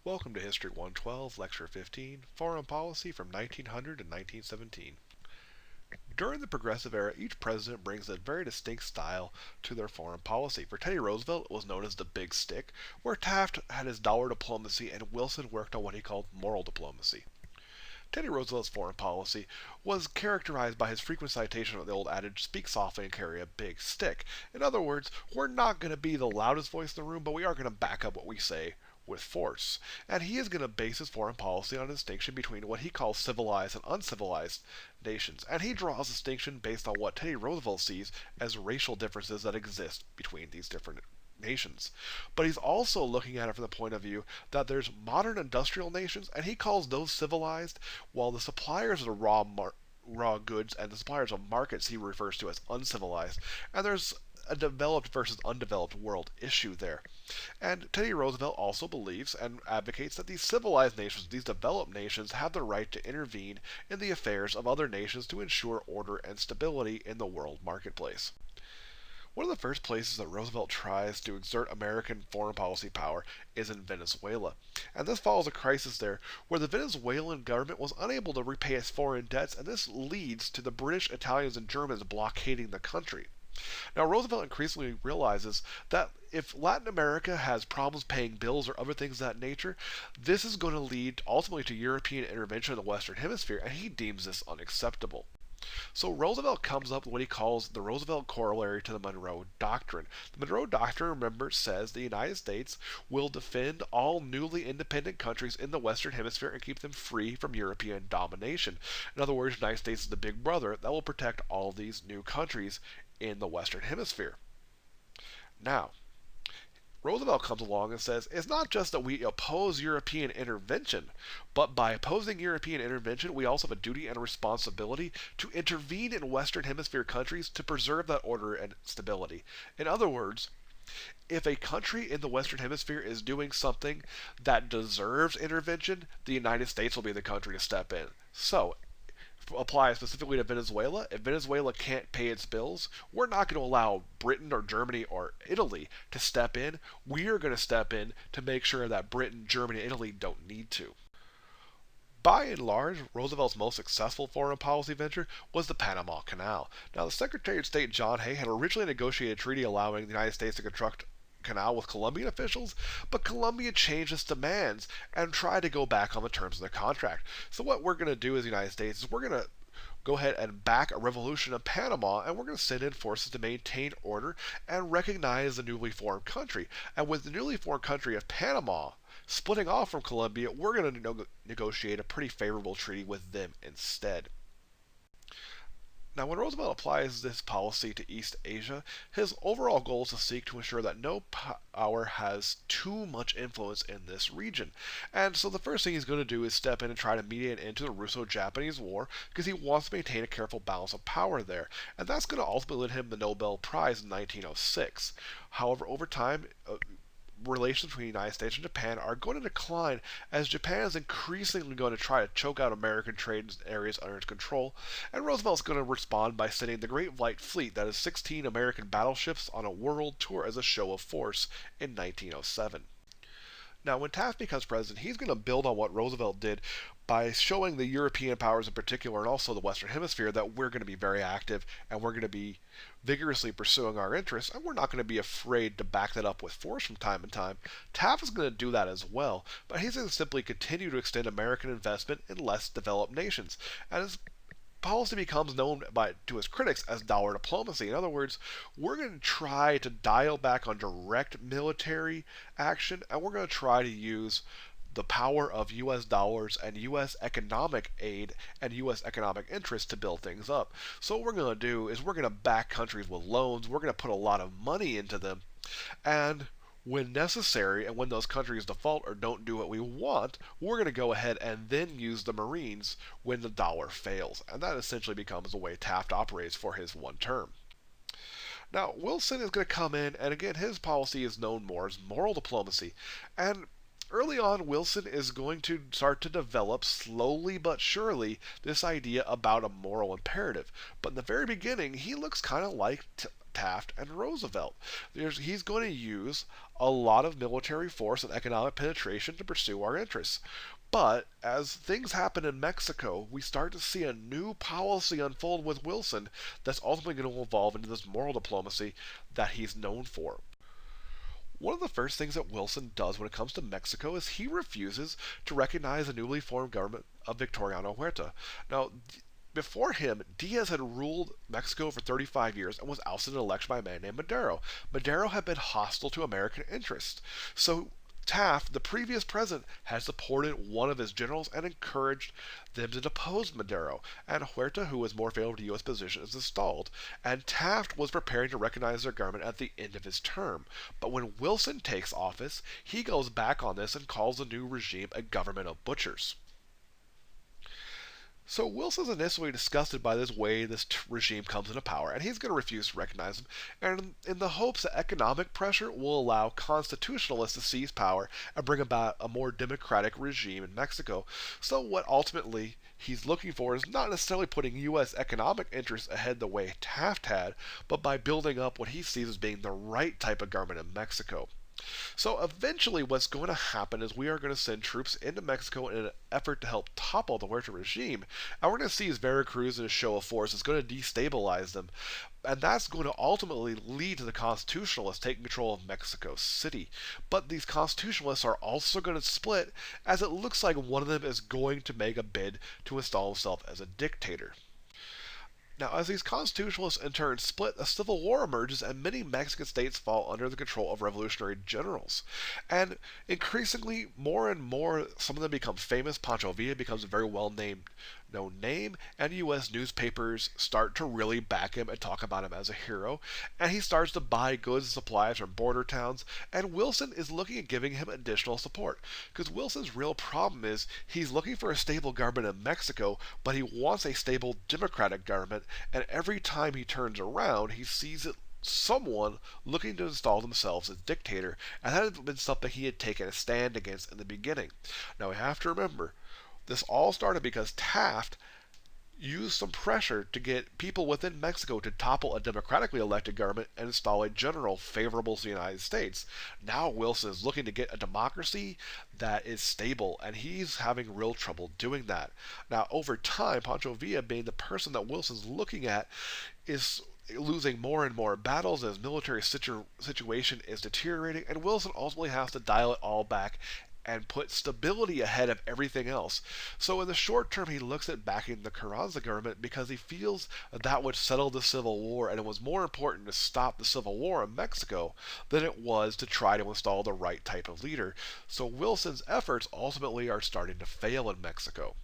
Welcome to History 112, Lecture 15, Foreign Policy from 1900 to 1917. During the Progressive Era, each president brings a very distinct style to their foreign policy. For Teddy Roosevelt, it was known as the Big Stick, where Taft had his dollar diplomacy and Wilson worked on what he called moral diplomacy. Teddy Roosevelt's foreign policy was characterized by his frequent citation of the old adage, speak softly and carry a big stick. In other words, we're not going to be the loudest voice in the room, but we are going to back up what we say with force. And he is going to base his foreign policy on a distinction between what he calls civilized and uncivilized nations. And he draws a distinction based on what Teddy Roosevelt sees as racial differences that exist between these different nations. But he's also looking at it from the point of view that there's modern industrial nations, and he calls those civilized, while the suppliers of the raw goods and the suppliers of markets he refers to as uncivilized. And there's a developed versus undeveloped world issue there. And Teddy Roosevelt also believes and advocates that these civilized nations, these developed nations, have the right to intervene in the affairs of other nations to ensure order and stability in the world marketplace. One of the first places that Roosevelt tries to exert American foreign policy power is in Venezuela. And this follows a crisis there where the Venezuelan government was unable to repay its foreign debts, and this leads to the British, Italians, and Germans blockading the country. Now, Roosevelt increasingly realizes that if Latin America has problems paying bills or other things of that nature, this is going to lead ultimately to European intervention in the Western Hemisphere, and he deems this unacceptable. So Roosevelt comes up with what he calls the Roosevelt corollary to the Monroe Doctrine. The Monroe Doctrine, remember, says the United States will defend all newly independent countries in the Western Hemisphere and keep them free from European domination. In other words, the United States is the big brother that will protect all these new countries in the Western Hemisphere. Now, Roosevelt comes along and says it's not just that we oppose European intervention, but by opposing European intervention, we also have a duty and a responsibility to intervene in Western Hemisphere countries to preserve that order and stability. In other words, if a country in the Western Hemisphere is doing something that deserves intervention, the United States will be the country to step in. So, apply specifically to Venezuela. If Venezuela can't pay its bills, we're not going to allow Britain or Germany or Italy to step in. We are going to step in to make sure that Britain, Germany, and Italy don't need to. By and large, Roosevelt's most successful foreign policy venture was the Panama Canal. Now, the Secretary of State John Hay had originally negotiated a treaty allowing the United States to construct canal with Colombian officials, but Colombia changed its demands and tried to go back on the terms of their contract. So what we're going to do as the United States is we're going to go ahead and back a revolution in Panama, and we're going to send in forces to maintain order and recognize the newly formed country. And with the newly formed country of Panama splitting off from Colombia, we're going to negotiate a pretty favorable treaty with them instead. Now, when Roosevelt applies this policy to East Asia, his overall goal is to seek to ensure that no power has too much influence in this region. And so the first thing he's going to do is step in and try to mediate into the Russo-Japanese War because he wants to maintain a careful balance of power there. And that's going to ultimately win him the Nobel Prize in 1906. However, over time, relations between the United States and Japan are going to decline as Japan is increasingly going to try to choke out American trade in areas under its control, and Roosevelt's going to respond by sending the Great White Fleet, that is 16 American battleships, on a world tour as a show of force in 1907. Now, when Taft becomes president, he's going to build on what Roosevelt did by showing the European powers in particular and also the Western Hemisphere that we're going to be very active and we're going to be vigorously pursuing our interests, and we're not going to be afraid to back that up with force from time to time. Taft is going to do that as well, but he's going to simply continue to extend American investment in less developed nations. And his policy becomes known to his critics as dollar diplomacy. In other words, we're going to try to dial back on direct military action, and we're going to try to use the power of U.S. dollars and U.S. economic aid and U.S. economic interest to build things up. So what we're going to do is we're going to back countries with loans, we're going to put a lot of money into them, and when necessary, and when those countries default or don't do what we want, we're going to go ahead and then use the Marines when the dollar fails. And that essentially becomes the way Taft operates for his one term. Now, Wilson is going to come in, and again, his policy is known more as moral diplomacy. And early on, Wilson is going to start to develop, slowly but surely, this idea about a moral imperative. But in the very beginning, he looks kind of like Taft, and Roosevelt. He's going to use a lot of military force and economic penetration to pursue our interests. But as things happen in Mexico, we start to see a new policy unfold with Wilson that's ultimately going to evolve into this moral diplomacy that he's known for. One of the first things that Wilson does when it comes to Mexico is he refuses to recognize the newly formed government of Victoriano Huerta. Now, before him, Diaz had ruled Mexico for 35 years and was ousted in an election by a man named Madero. Madero had been hostile to American interests. So Taft, the previous president, had supported one of his generals and encouraged them to depose Madero, and Huerta, who was more favorable to U.S. position, is installed, and Taft was preparing to recognize their government at the end of his term. But when Wilson takes office, he goes back on this and calls the new regime a government of butchers. So Wilson's initially disgusted by this way this regime comes into power, and he's going to refuse to recognize them, and in the hopes that economic pressure will allow constitutionalists to seize power and bring about a more democratic regime in Mexico. So what ultimately he's looking for is not necessarily putting U.S. economic interests ahead the way Taft had, but by building up what he sees as being the right type of government in Mexico. So eventually what's going to happen is we are going to send troops into Mexico in an effort to help topple the Huerta regime. And we're going to see his Veracruz in a show of force. It's going to destabilize them. And that's going to ultimately lead to the constitutionalists taking control of Mexico City. But these constitutionalists are also going to split, as it looks like one of them is going to make a bid to install himself as a dictator. Now, as these constitutionalists in turn split, a civil war emerges and many Mexican states fall under the control of revolutionary generals. And increasingly, more and more, some of them become famous. Pancho Villa becomes a very known name, and U.S. newspapers start to really back him and talk about him as a hero. And he starts to buy goods and supplies from border towns, and Wilson is looking at giving him additional support. Because Wilson's real problem is he's looking for a stable government in Mexico, but he wants a stable democratic government, and every time he turns around, he sees it someone looking to install themselves as dictator, and that had been something he had taken a stand against in the beginning. Now we have to remember, this all started because Taft used some pressure to get people within Mexico to topple a democratically elected government and install a general favorable to the United States. Now Wilson is looking to get a democracy that is stable, and he's having real trouble doing that. Now, over time, Pancho Villa, being the person that Wilson's looking at, is losing more and more battles, and his military situation is deteriorating, and Wilson ultimately has to dial it all back and put stability ahead of everything else. So in the short term, he looks at backing the Carranza government because he feels that would settle the Civil War, and it was more important to stop the Civil War in Mexico than it was to try to install the right type of leader. So Wilson's efforts ultimately are starting to fail in Mexico.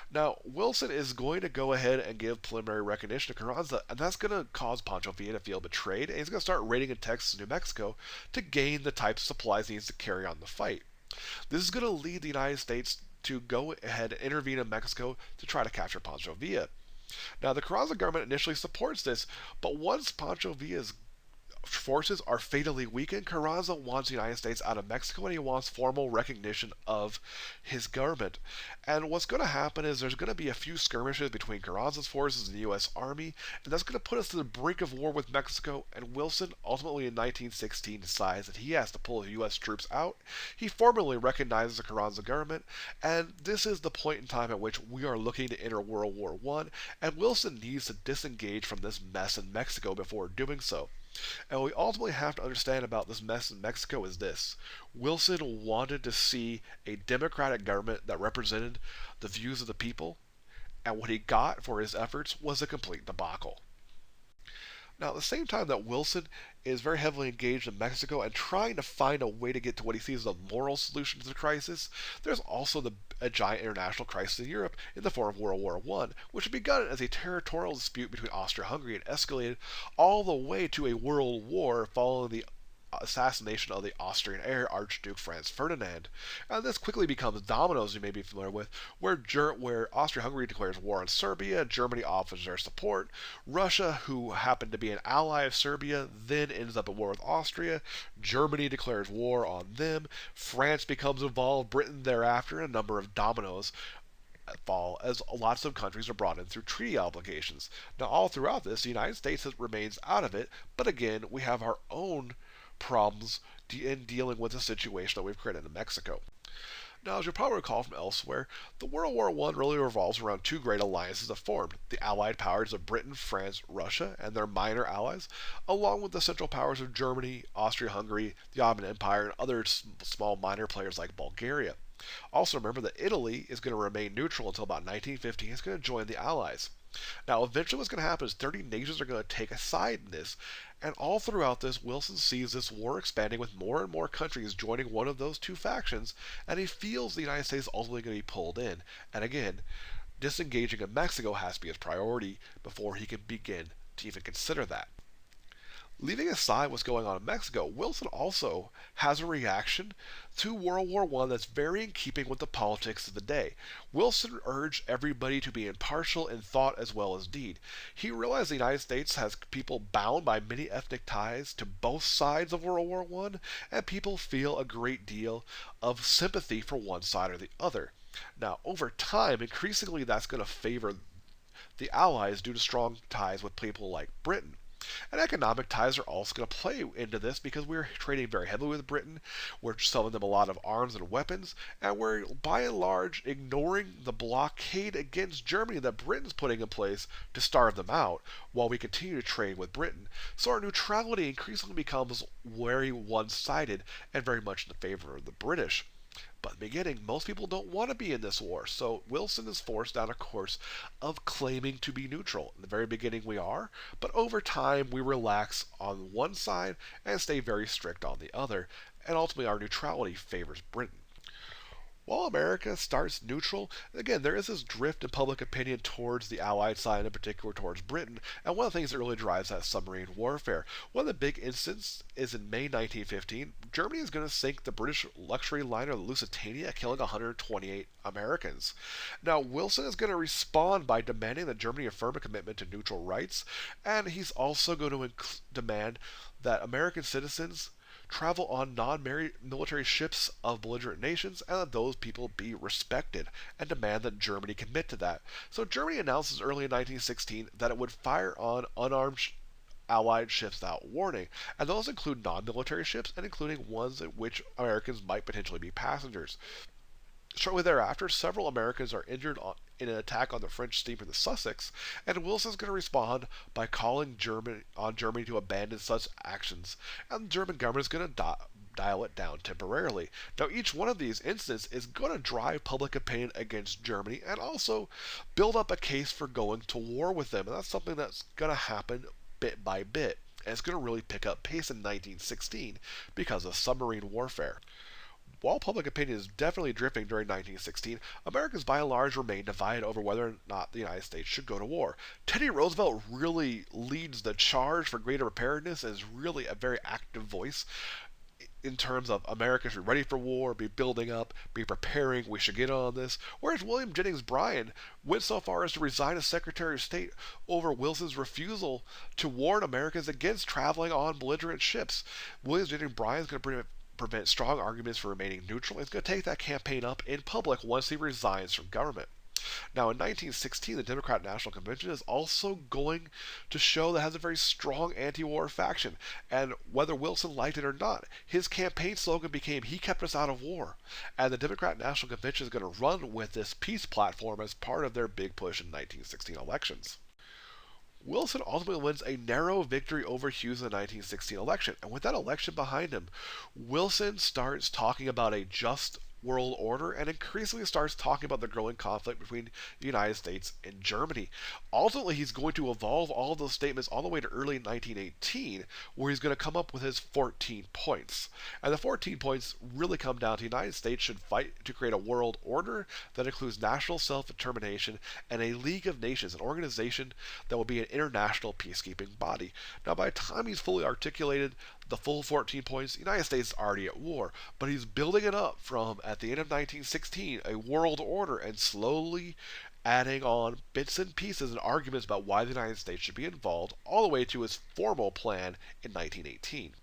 Now, Wilson is going to go ahead and give preliminary recognition to Carranza, and that's going to cause Pancho Villa to feel betrayed, and he's going to start raiding in Texas and New Mexico to gain the types of supplies he needs to carry on the fight. This is going to lead the United States to go ahead and intervene in Mexico to try to capture Pancho Villa. Now, the Carranza government initially supports this, but once Pancho Villa's forces are fatally weakened, Carranza wants the United States out of Mexico, and he wants formal recognition of his government. And what's going to happen is there's going to be a few skirmishes between Carranza's forces and the U.S. Army, and that's going to put us to the brink of war with Mexico. And Wilson, ultimately in 1916, decides that he has to pull the U.S. troops out. He formally recognizes the Carranza government, and this is the point in time at which we are looking to enter World War I, and Wilson needs to disengage from this mess in Mexico before doing so. And what we ultimately have to understand about this mess in Mexico is this. Wilson wanted to see a democratic government that represented the views of the people, and what he got for his efforts was a complete debacle. Now, at the same time that Wilson is very heavily engaged in Mexico and trying to find a way to get to what he sees as a moral solution to the crisis, there's also a giant international crisis in Europe in the form of World War I, which had begun as a territorial dispute between Austria-Hungary and escalated all the way to a world war following the assassination of the Austrian heir, Archduke Franz Ferdinand. And this quickly becomes dominoes, you may be familiar with, where Austria-Hungary declares war on Serbia, Germany offers their support, Russia, who happened to be an ally of Serbia, then ends up at war with Austria, Germany declares war on them, France becomes involved, Britain thereafter, and a number of dominoes fall as lots of countries are brought in through treaty obligations. Now, all throughout this, the United States remains out of it, but again, we have our own problems in dealing with the situation that we've created in Mexico. Now, as you'll probably recall from elsewhere, the World War I really revolves around two great alliances that formed: the Allied powers of Britain, France, Russia, and their minor allies, along with the Central powers of Germany, Austria-Hungary, the Ottoman Empire, and other small minor players like Bulgaria. Also remember that Italy is going to remain neutral until about 1915. It's going to join the Allies. Now, eventually what's going to happen is 30 nations are going to take a side in this, and all throughout this, Wilson sees this war expanding with more and more countries joining one of those two factions, and he feels the United States is ultimately going to be pulled in. And again, disengaging of Mexico has to be his priority before he can begin to even consider that. Leaving aside what's going on in Mexico, Wilson also has a reaction to World War I that's very in keeping with the politics of the day. Wilson urged everybody to be impartial in thought as well as deed. He realized the United States has people bound by many ethnic ties to both sides of World War I, and people feel a great deal of sympathy for one side or the other. Now, over time, increasingly that's going to favor the Allies due to strong ties with people like Britain. And economic ties are also going to play into this because we're trading very heavily with Britain. We're selling them a lot of arms and weapons, and we're by and large ignoring the blockade against Germany that Britain's putting in place to starve them out while we continue to trade with Britain. So our neutrality increasingly becomes very one-sided and very much in favor of the British. But in the beginning, most people don't want to be in this war, so Wilson is forced down a course of claiming to be neutral. In the very beginning, we are, but over time, we relax on one side and stay very strict on the other, and ultimately, our neutrality favors Britain. While America starts neutral, again, there is this drift in public opinion towards the Allied side, in particular towards Britain, and one of the things that really drives that submarine warfare. One of the big incidents is in May 1915, Germany is going to sink the British luxury liner the Lusitania, killing 128 Americans. Now, Wilson is going to respond by demanding that Germany affirm a commitment to neutral rights, and he's also going to demand that American citizens travel on non-military ships of belligerent nations, and that those people be respected, and demand that Germany commit to that. So Germany announces early in 1916 that it would fire on unarmed Allied ships without warning, and those include non-military ships, and including ones at which Americans might potentially be passengers. Shortly thereafter, several Americans are injured in an attack on the French steamer the Sussex, and Wilson's going to respond by calling on Germany to abandon such actions, and the German government is going to dial it down temporarily. Now, each one of these incidents is going to drive public opinion against Germany and also build up a case for going to war with them, and that's something that's going to happen bit by bit, and it's going to really pick up pace in 1916 because of submarine warfare. While public opinion is definitely drifting during 1916, Americans by and large remain divided over whether or not the United States should go to war. Teddy Roosevelt really leads the charge for greater preparedness and is really a very active voice in terms of America should be ready for war, be building up, be preparing, we should get on this. Whereas William Jennings Bryan went so far as to resign as Secretary of State over Wilson's refusal to warn Americans against traveling on belligerent ships. William Jennings Bryan is going to prevent strong arguments for remaining neutral. He's going to take that campaign up in public once he resigns from government. Now, in 1916, the Democratic National Convention is also going to show that it has a very strong anti-war faction. And whether Wilson liked it or not, his campaign slogan became, "He kept us out of war." And the Democratic National Convention is going to run with this peace platform as part of their big push in 1916 elections. Wilson ultimately wins a narrow victory over Hughes in the 1916 election. And with that election behind him, Wilson starts talking about a just world order and increasingly starts talking about the growing conflict between the United States and Germany. Ultimately, he's going to evolve all of those statements all the way to early 1918, where he's going to come up with his 14 points. And the 14 points really come down to the United States should fight to create a world order that includes national self-determination and a League of Nations, an organization that will be an international peacekeeping body. Now, by the time he's fully articulated the full 14 points, the United States is already at war, but he's building it up from, at the end of 1916, a world order, and slowly adding on bits and pieces and arguments about why the United States should be involved, all the way to his formal plan in 1918.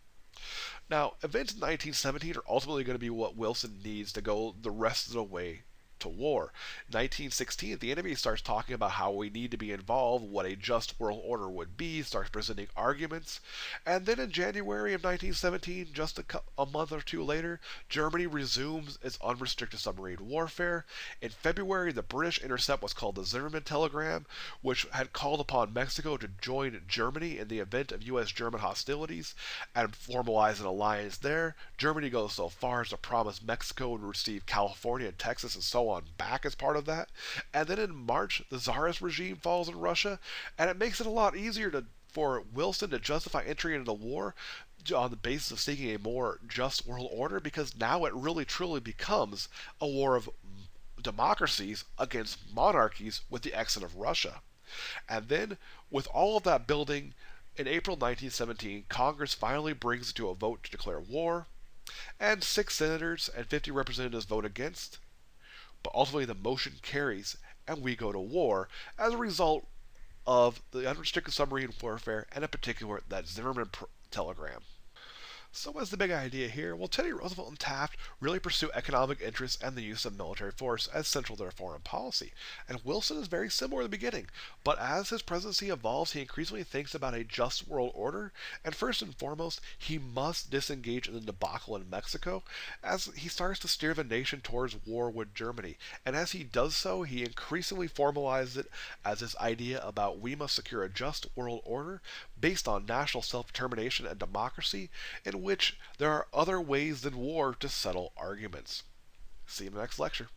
Now, events in 1917 are ultimately going to be what Wilson needs to go the rest of the way to war. 1916, the enemy starts talking about how we need to be involved, what a just world order would be, starts presenting arguments. And then in January of 1917, just a month or two later, Germany resumes its unrestricted submarine warfare. In February, the British intercept what's called the Zimmermann Telegram, which had called upon Mexico to join Germany in the event of U.S.-German hostilities and formalize an alliance there. Germany goes so far as to promise Mexico would receive California and Texas and so on back as part of that. And then in March, the Tsarist regime falls in Russia, and it makes it a lot easier for Wilson to justify entry into the war on the basis of seeking a more just world order, because now it really truly becomes a war of democracies against monarchies with the exit of Russia. And then, with all of that building, in April 1917, Congress finally brings it to a vote to declare war, and 6 senators and 50 representatives vote against. But ultimately, the motion carries, and we go to war as a result of the unrestricted submarine warfare, and in particular, that Zimmermann telegram. So what's the big idea here? Well, Teddy Roosevelt and Taft really pursue economic interests and the use of military force as central to their foreign policy. And Wilson is very similar in the beginning, but as his presidency evolves, he increasingly thinks about a just world order, and first and foremost, he must disengage in the debacle in Mexico as he starts to steer the nation towards war with Germany. And as he does so, he increasingly formalizes it as this idea about we must secure a just world order based on national self-determination and democracy, in which there are other ways than war to settle arguments. See you in the next lecture.